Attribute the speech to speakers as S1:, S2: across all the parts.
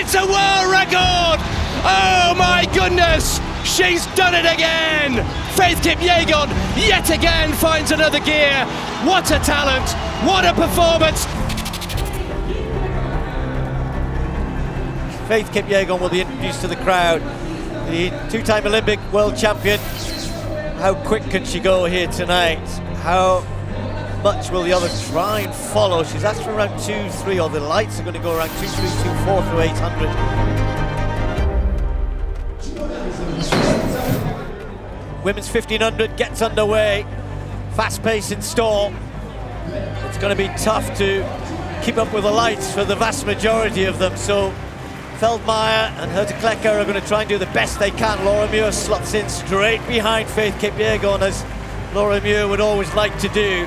S1: It's a world record! Oh my goodness! She's done it again! Faith Kipyegon yet again finds another gear. What a talent! What a performance!
S2: Faith Kipyegon will be introduced to the crowd. The two-time Olympic world champion. How quick can she go here tonight? How much will the others try and follow? She's asked for around 2-3, or the lights are going to go around 2-3, 2-4 through 800. Women's 1500 gets underway. Fast pace in store. It's going to be tough to keep up with the lights for the vast majority of them, so Feldmayer and Herta Klecker are going to try and do the best they can. Laura Muir slots in straight behind Faith Kipyegon, as Laura Muir would always like to do.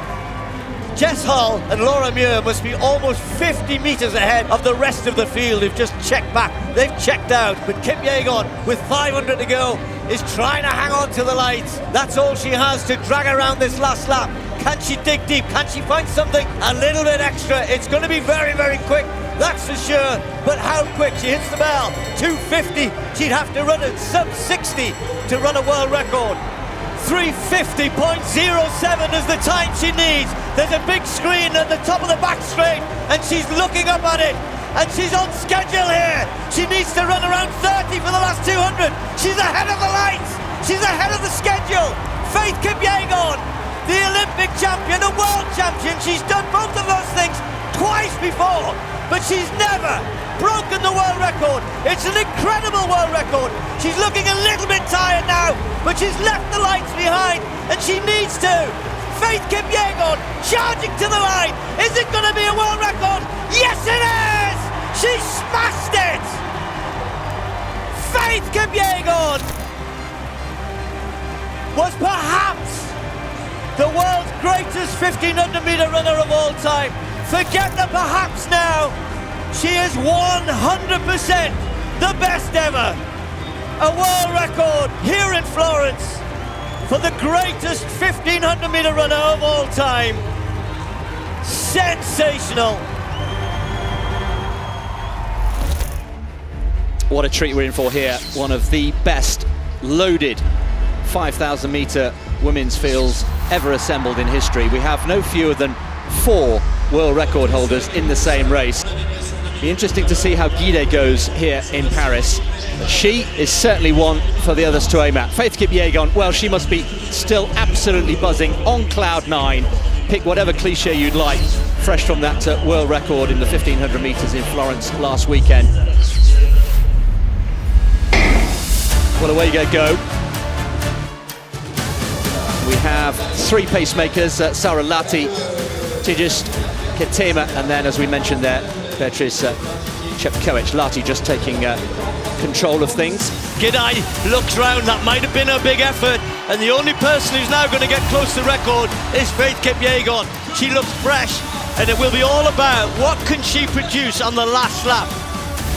S2: Jess Hull and Laura Muir must be almost 50 metres ahead of the rest of the field who've just checked back. They've checked out, but Kipyegon, with 500 to go, is trying to hang on to the lights. That's all she has to drag around this last lap. Can she dig deep? Can she find something a little bit extra? It's going to be very, very quick, that's for sure. But how quick? She hits the bell. 250. She'd have to run at sub 60 to run a world record. 350.07 is the time she needs. There's a big screen at the top of the back straight, and she's looking up at it. And she's on schedule here. She needs to run around 30 for the last 200. She's ahead of the lights. She's ahead of the schedule. Faith Kipyegon, the Olympic champion, a world champion. She's done both of those things twice before, but she's never broken the world record. It's an incredible world record. She's looking a little bit tired now, but she's left the lights behind, and she needs to. Faith Kipyegon charging to the line. Is it going to be a world record? Yes, it is! She smashed it! Faith Kipyegon was perhaps the world's greatest 1500-meter runner of all time. Forget the perhaps now. She is 100% the best ever. A world record here in Florence for the greatest 1500-meter runner of all time. Sensational.
S1: What a treat we're in for here. One of the best loaded 5,000-meter women's fields ever assembled in history. We have no fewer than 4 world record holders in the same race. Be interesting to see how Guide goes here in Paris. But she is certainly one for the others to aim at. Faith Kipyegon, well, she must be still absolutely buzzing, on cloud 9. Pick whatever cliche you'd like, fresh from that world record in the 1500 meters in Florence last weekend. Well, away you go. We have 3 pacemakers, Sarah Lati, Tigist, Ketema, and then, as we mentioned there, Beatrice Chepkoech. Lati just taking control of things.
S2: Gidai looks round, that might have been a big effort, and the only person who's now going to get close to record is Faith Kipyegon. She looks fresh, and it will be all about what can she produce on the last lap.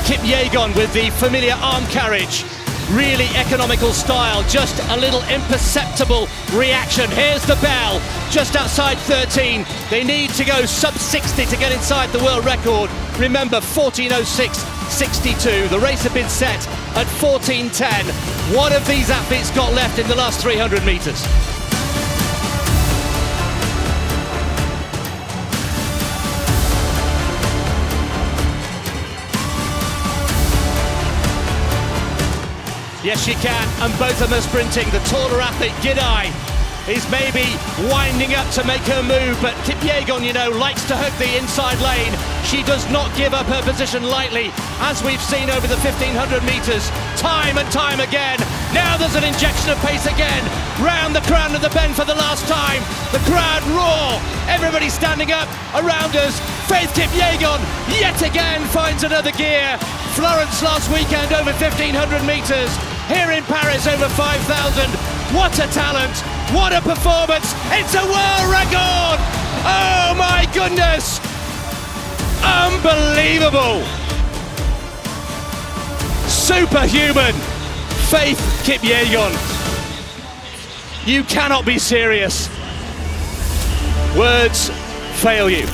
S1: Kipyegon with the familiar arm carriage. Really economical style, just a little imperceptible reaction. Here's the bell, just outside 13. They need to go sub 60 to get inside the world record. Remember, 14:06.62. The race had been set at 14:10. What have these athletes got left in the last 300 meters? Yes, she can, and both of them are sprinting. The taller athlete, Gidai, is maybe winding up to make her move, but Kipyegon, you know, likes to hug the inside lane. She does not give up her position lightly, as we've seen over the 1500 meters, time and time again. Now there's an injection of pace again, round the crown of the bend for the last time. The crowd roar, everybody standing up around us. Faith Kipyegon yet again finds another gear. Florence last weekend over 1500 meters. Here in Paris over 5,000. What a talent, what a performance. It's a world record. Oh my goodness. Unbelievable. Superhuman. Faith Kipyegon. You cannot be serious. Words fail you.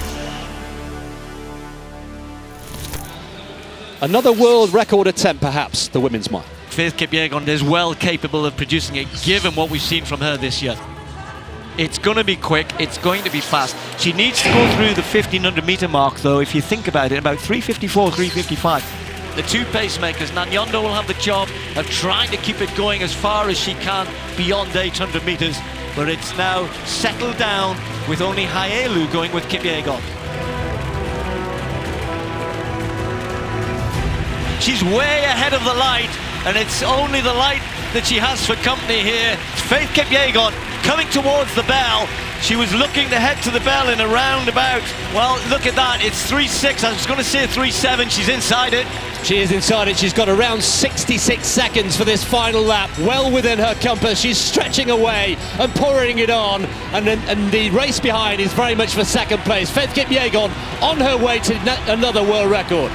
S1: Another world record attempt, perhaps, the women's might.
S2: Faith Kipyegon is well capable of producing it, given what we've seen from her this year. It's going to be quick, it's going to be fast. She needs to go through the 1500 meter mark, though, if you think about it, about 3:54, 3:55. The two pacemakers, Nanyondo will have the job of trying to keep it going as far as she can beyond 800 meters, but it's now settled down with only Haelu going with Kipyegon. She's way ahead of the light, and it's only the light that she has for company here. Faith Kipyegon coming towards the bell. She was looking to head to the bell in a roundabout. Well, look at that, it's 3:06. I was going to say 3:07. She's inside it.
S1: She is inside it. She's got around 66 seconds for this final lap, well within her compass. She's stretching away and pouring it on, and the race behind is very much for second place. Faith Kipyegon on her way to another world record.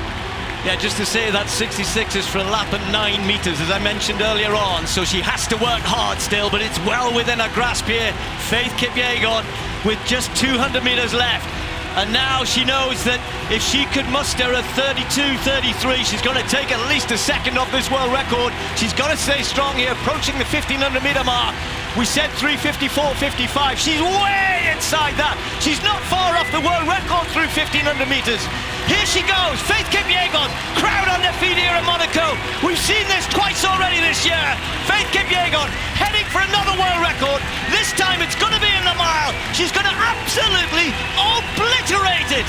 S2: Yeah, just to say that 66 is for a lap and 9 meters, as I mentioned earlier on, so she has to work hard still, but it's well within her grasp here. Faith Kipyegon with just 200 meters left. And now she knows that if she could muster a 32-33, she's going to take at least a second off this world record. She's got to stay strong here, approaching the 1500 meter mark. We said 3:54.55. She's way inside that. She's not far off the world record through 1500 meters. Here she goes, Faith Kipyegon, crowd on their feet here in Monaco. We've seen this twice already this year. Faith Kipyegon heading for another world record. This time it's going to be in the mile. She's going to absolutely obliterate it.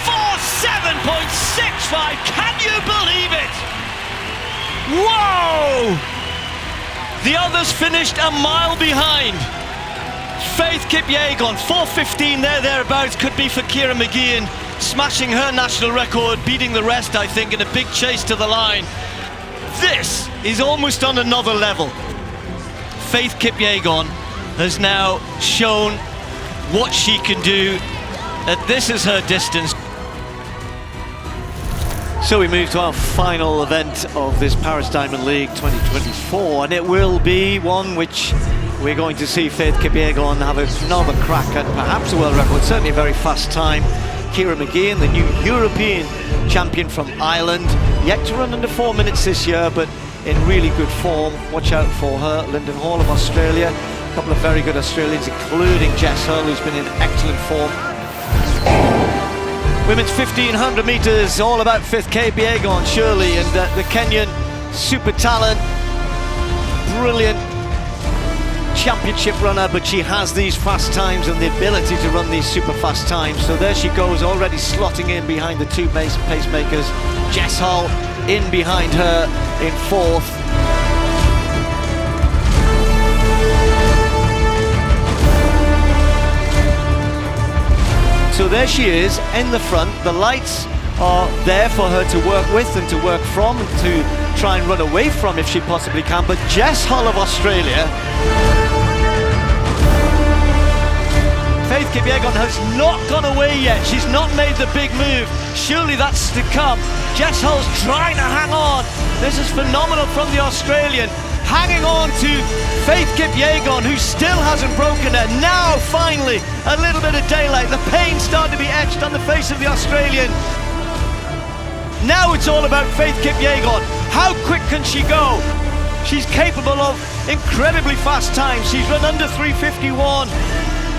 S2: 47.65, can you believe it? Whoa! The others finished a mile behind. Faith Kipyegon, 4:15 thereabouts, could be for Kira McGeehan, smashing her national record, beating the rest, I think, in a big chase to the line. This is almost on another level. Faith Kipyegon has now shown what she can do, that this is her distance. So we move to our final event of this Paris Diamond League 2024, and it will be one which we're going to see Faith Kipyegon have another crack at perhaps a world record, certainly a very fast time. Kira McGeehan, the new European champion from Ireland, yet to run under 4 minutes this year, but in really good form. Watch out for her. Lyndon Hall of Australia, a couple of very good Australians, including Jess Hurl, who's been in excellent form. Women's 1500 meters, all about Faith Kipyegon, surely, and the Kenyan super talent, brilliant championship runner, but she has these fast times and the ability to run these super fast times. So there she goes, already slotting in behind the two pacemakers. Jess Hull in behind her in fourth. So there she is in the front. The lights are there for her to work with and to work from and to try and run away from if she possibly can. But Jess Hull of Australia, Faith Kipyegon has not gone away yet. She's not made the big move. Surely that's to come. Jess Hull's trying to hang on. This is phenomenal from the Australian. Hanging on to Faith Kipyegon, who still hasn't broken it. Now, finally, a little bit of daylight. The pain starting to be etched on the face of the Australian. Now it's all about Faith Kipyegon. How quick can she go? She's capable of incredibly fast times. She's run under 3:51.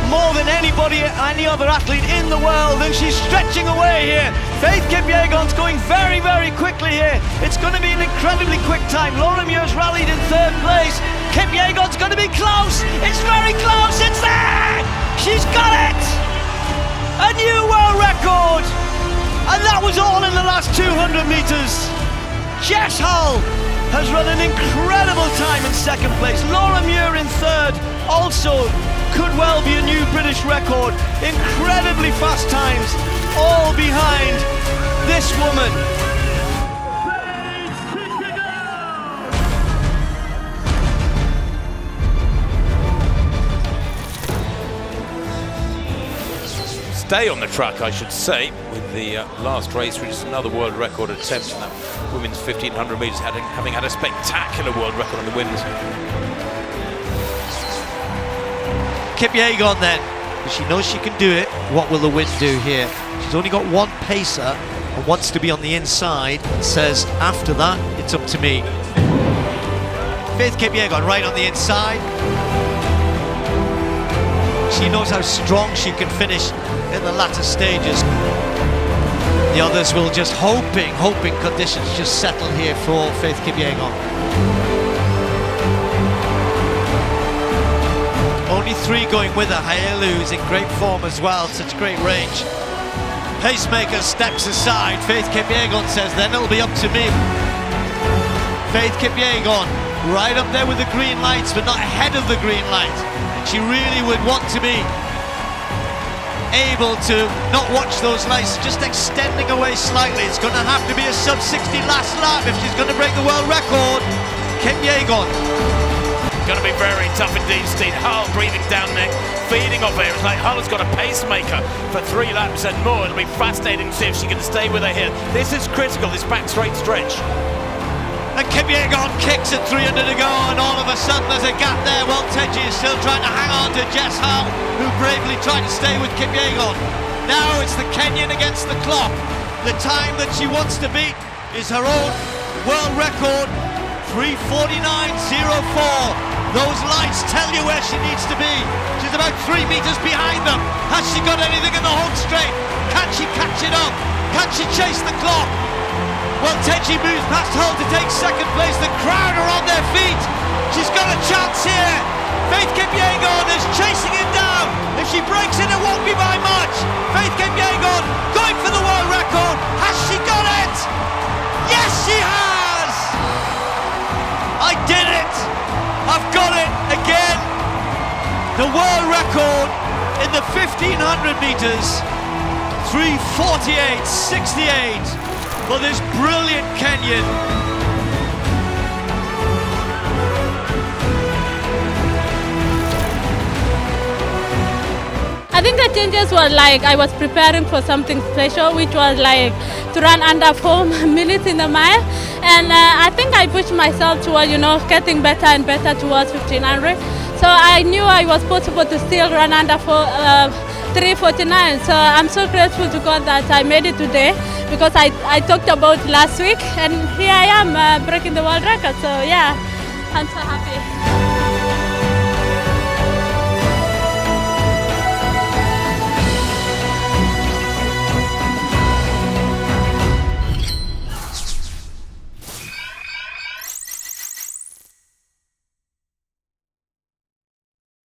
S2: More than anybody, any other athlete in the world, and she's stretching away here. Faith Kipyegon's going very, very quickly here. It's going to be an incredibly quick time. Laura Muir's rallied in third place. Kipyegon's going to be close. It's very close. It's there. She's got it. A new world record. And that was all in the last 200 meters. Jess Hull has run an incredible time in second place. Laura Muir in third. Also could well be a new British record. Incredibly fast times, all behind this woman.
S3: Stay on the track, I should say, with the last race, which is another world record attempt in that women's 1500 metres, having had a spectacular world record on the women's.
S2: Kipyegon then, because she knows she can do it. What will the wind do here? She's only got one pacer and wants to be on the inside, and says after that it's up to me. Faith Kipyegon right on the inside. She knows how strong she can finish in the latter stages. The others will just hoping conditions just settle here for Faith Kipyegon. Only 3 going with her. Haelu's in great form as well, such great range. Pacemaker steps aside. Faith Kipyegon says, then it'll be up to me. Faith Kipyegon right up there with the green lights, but not ahead of the green light. She really would want to be able to not watch those lights, just extending away slightly. It's going to have to be a sub-60 last lap if she's going to break the world record. Kipyegon.
S3: Going to be very tough indeed, Steve. Hull breathing down neck, feeding off here. It's like Hull has got a pacemaker for 3 laps and more. It'll be fascinating to see if she can stay with her here. This is critical, this back straight stretch.
S2: And Kipyegon kicks at 300 to go, and all of a sudden there's a gap there. Walteji is still trying to hang on to Jess Hull, who bravely tried to stay with Kipyegon. Now it's the Kenyan against the clock. The time that she wants to beat is her own world record, 3:49.04. Those lights tell you where she needs to be. She's about 3 meters behind them. Has she got anything in the home straight? Can she catch it up? Can she chase the clock? Well, Teji moves past Hull to take second place. The crowd are on their feet. She's got a chance here. Faith Kipyegon is chasing it down. If she breaks it, it won't be by much. Faith Kipyegon going for the world record. Has she got it? Yes, she has. I did it. I've got it again. The world record in the 1500 meters. 3:48.68 for this brilliant Kenyan.
S4: I think the changes were like I was preparing for something special, which was like to run under 4 minutes in the mile, and I think I pushed myself toward, getting better and better towards 1500. So I knew I was possible to still run under 3:49. So I'm so grateful to God that I made it today, because I talked about last week, and here I am breaking the world record. So yeah, I'm so happy.